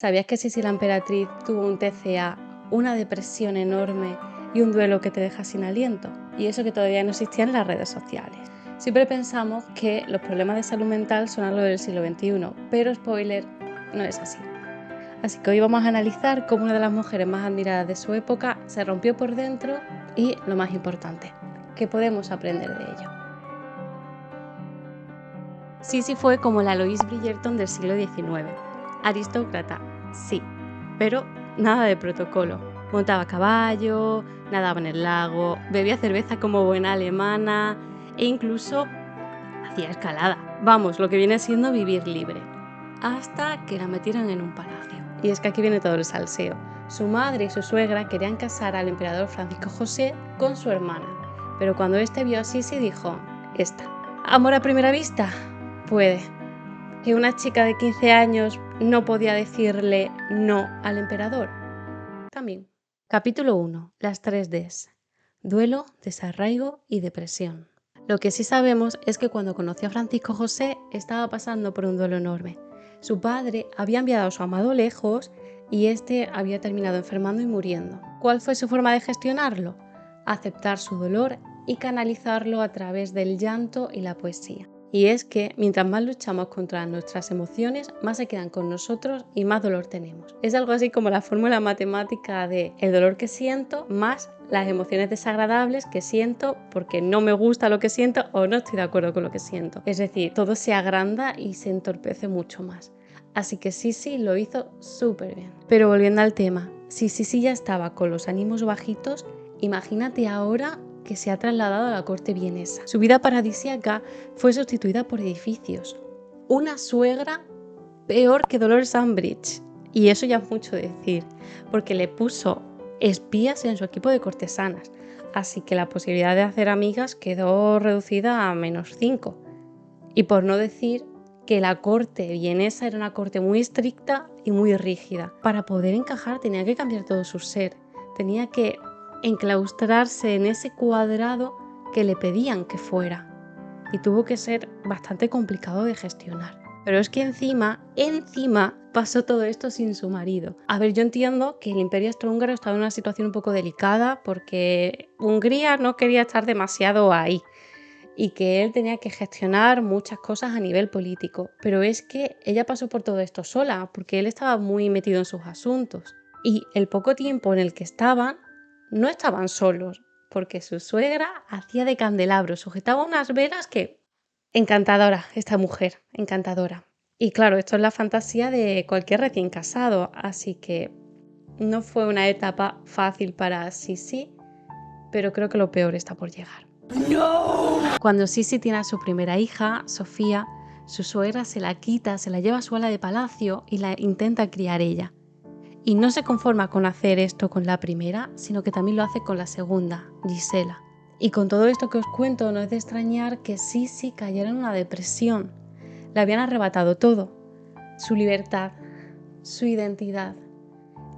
¿Sabías que Sisi la emperatriz tuvo un TCA, una depresión enorme y un duelo que te deja sin aliento? Y eso que todavía no existían las redes sociales. Siempre pensamos que los problemas de salud mental son algo del siglo XXI, pero spoiler, no es así. Así que hoy vamos a analizar cómo una de las mujeres más admiradas de su época se rompió por dentro y, lo más importante, ¿qué podemos aprender de ello? Sisi fue como la Louise Bridgerton del siglo XIX. Aristócrata, sí, pero nada de protocolo. Montaba a caballo, nadaba en el lago, bebía cerveza como buena alemana e incluso hacía escalada. Vamos, lo que viene siendo vivir libre. Hasta que la metieron en un palacio. Y es que aquí viene todo el salseo. Su madre y su suegra querían casar al emperador Francisco José con su hermana. Pero cuando este vio a Sisi dijo, esta. ¿Amor a primera vista? Puede. ¿Que una chica de 15 años no podía decirle no al emperador? También. Capítulo 1. Las 3 Ds. Duelo, desarraigo y depresión. Lo que sí sabemos es que cuando conoció a Francisco José estaba pasando por un duelo enorme. Su padre había enviado a su amado lejos y este había terminado enfermando y muriendo. ¿Cuál fue su forma de gestionarlo? Aceptar su dolor y canalizarlo a través del llanto y la poesía. Y es que mientras más luchamos contra nuestras emociones, más se quedan con nosotros y más dolor tenemos. Es algo así como la fórmula matemática de el dolor que siento más las emociones desagradables que siento porque no me gusta lo que siento o no estoy de acuerdo con lo que siento. Es decir, todo se agranda y se entorpece mucho más. Así que Sisi lo hizo súper bien. Pero volviendo al tema, si Sisi ya estaba con los ánimos bajitos, imagínate ahora que se ha trasladado a la corte vienesa. Su vida paradisíaca fue sustituida por edificios. Una suegra peor que Dolores Umbridge. Y eso ya es mucho decir, porque le puso espías en su equipo de cortesanas. Así que la posibilidad de hacer amigas quedó reducida a -5. Y por no decir que la corte vienesa era una corte muy estricta y muy rígida. Para poder encajar tenía que cambiar todo su ser. Tenía que enclaustrarse en ese cuadrado que le pedían que fuera. Y tuvo que ser bastante complicado de gestionar. Pero es que encima pasó todo esto sin su marido. A ver, yo entiendo que el Imperio Austrohúngaro estaba en una situación un poco delicada porque Hungría no quería estar demasiado ahí y que él tenía que gestionar muchas cosas a nivel político. Pero es que ella pasó por todo esto sola porque él estaba muy metido en sus asuntos. Y el poco tiempo en el que no estaban solos, porque su suegra hacía de candelabro, sujetaba unas velas que... Encantadora, esta mujer, encantadora. Y claro, esto es la fantasía de cualquier recién casado, así que no fue una etapa fácil para Sisi, pero creo que lo peor está por llegar. ¡No! Cuando Sisi tiene a su primera hija, Sofía, su suegra se la quita, se la lleva a su ala de palacio y la intenta criar ella. Y no se conforma con hacer esto con la primera, sino que también lo hace con la segunda, Gisela. Y con todo esto que os cuento, no es de extrañar que Sisi cayera en una depresión. Le habían arrebatado todo, su libertad, su identidad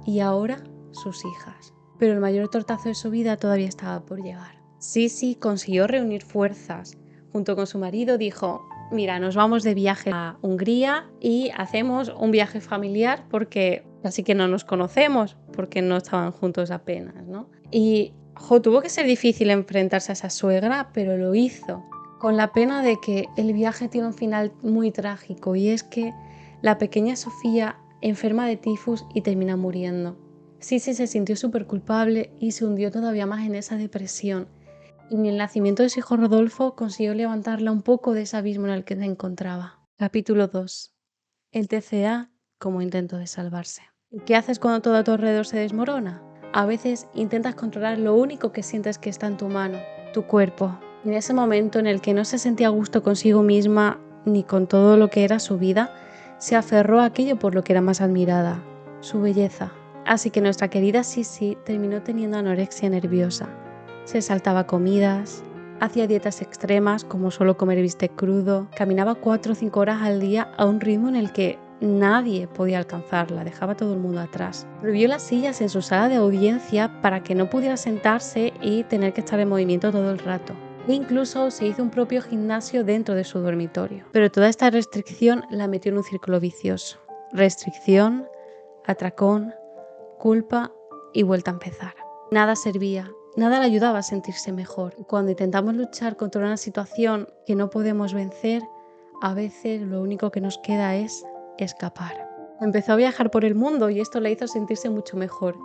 y ahora sus hijas. Pero el mayor tortazo de su vida todavía estaba por llegar. Sisi consiguió reunir fuerzas. Junto con su marido dijo, mira, nos vamos de viaje a Hungría y hacemos un viaje familiar porque así que no nos conocemos, porque no estaban juntos apenas, ¿no? Y tuvo que ser difícil enfrentarse a esa suegra, pero lo hizo, con la pena de que el viaje tiene un final muy trágico y es que la pequeña Sofía enferma de tifus y termina muriendo. Sisi se sintió súper culpable y se hundió todavía más en esa depresión. Y ni el nacimiento de su hijo Rodolfo consiguió levantarla un poco de ese abismo en el que se encontraba. Capítulo 2. El TCA como intento de salvarse. ¿Qué haces cuando todo a tu alrededor se desmorona? A veces intentas controlar lo único que sientes que está en tu mano, tu cuerpo. Y en ese momento en el que no se sentía a gusto consigo misma ni con todo lo que era su vida, se aferró a aquello por lo que era más admirada, su belleza. Así que nuestra querida Sisi terminó teniendo anorexia nerviosa. Se saltaba comidas, hacía dietas extremas como solo comer bistec crudo, caminaba 4 o 5 horas al día a un ritmo en el que nadie podía alcanzarla, dejaba a todo el mundo atrás. Prohibió las sillas en su sala de audiencia para que no pudiera sentarse y tener que estar en movimiento todo el rato. E incluso se hizo un propio gimnasio dentro de su dormitorio. Pero toda esta restricción la metió en un círculo vicioso. Restricción, atracón, culpa y vuelta a empezar. Nada servía, nada le ayudaba a sentirse mejor. Cuando intentamos luchar contra una situación que no podemos vencer, a veces lo único que nos queda es escapar. Empezó a viajar por el mundo y esto le hizo sentirse mucho mejor,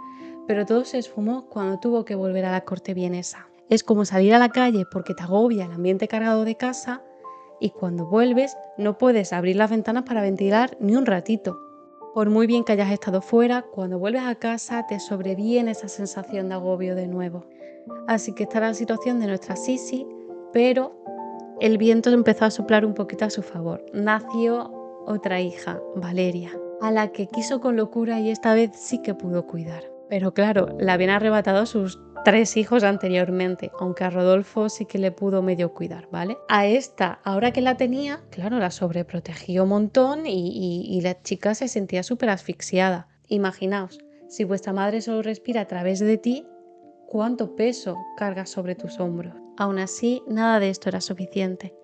pero todo se esfumó cuando tuvo que volver a la corte vienesa. Es como salir a la calle porque te agobia el ambiente cargado de casa y cuando vuelves no puedes abrir las ventanas para ventilar ni un ratito. Por muy bien que hayas estado fuera, cuando vuelves a casa te sobreviene esa sensación de agobio de nuevo. Así que esta era la situación de nuestra Sisi, pero el viento empezó a soplar un poquito a su favor. Nació otra hija, Valeria, a la que quiso con locura y esta vez sí que pudo cuidar. Pero claro, le habían arrebatado sus 3 hijos anteriormente, aunque a Rodolfo sí que le pudo medio cuidar, ¿vale? A esta, ahora que la tenía, claro, la sobreprotegió un montón y la chica se sentía súper asfixiada. Imaginaos, si vuestra madre solo respira a través de ti, ¿cuánto peso cargas sobre tus hombros? Aún así, nada de esto era suficiente.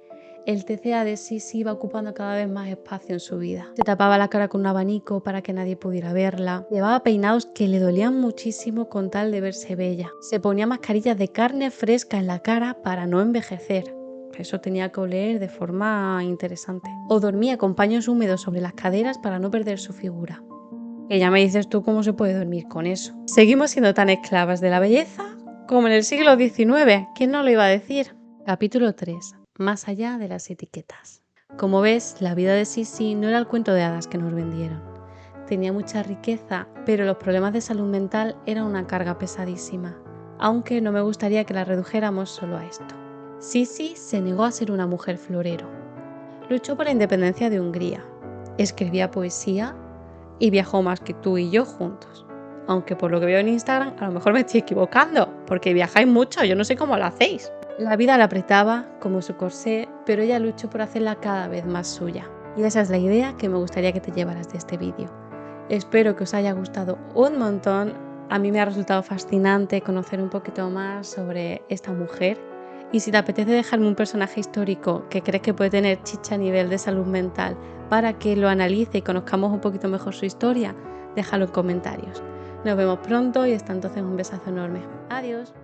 El TCA de Sisi iba ocupando cada vez más espacio en su vida. Se tapaba la cara con un abanico para que nadie pudiera verla. Llevaba peinados que le dolían muchísimo con tal de verse bella. Se ponía mascarillas de carne fresca en la cara para no envejecer. Eso tenía que oler de forma interesante. O dormía con paños húmedos sobre las caderas para no perder su figura. Que ya me dices tú cómo se puede dormir con eso. Seguimos siendo tan esclavas de la belleza como en el siglo XIX. ¿Quién no lo iba a decir? Capítulo 3. Más allá de las etiquetas. Como ves, la vida de Sisi no era el cuento de hadas que nos vendieron. Tenía mucha riqueza, pero los problemas de salud mental eran una carga pesadísima, aunque no me gustaría que la redujéramos solo a esto. Sisi se negó a ser una mujer florero. Luchó por la independencia de Hungría, escribía poesía y viajó más que tú y yo juntos. Aunque por lo que veo en Instagram, a lo mejor me estoy equivocando, porque viajáis mucho, yo no sé cómo lo hacéis. La vida la apretaba como su corsé, pero ella luchó por hacerla cada vez más suya. Y esa es la idea que me gustaría que te llevaras de este vídeo. Espero que os haya gustado un montón. A mí me ha resultado fascinante conocer un poquito más sobre esta mujer. Y si te apetece dejarme un personaje histórico que crees que puede tener chicha a nivel de salud mental para que lo analice y conozcamos un poquito mejor su historia, déjalo en comentarios. Nos vemos pronto y hasta entonces un besazo enorme. Adiós.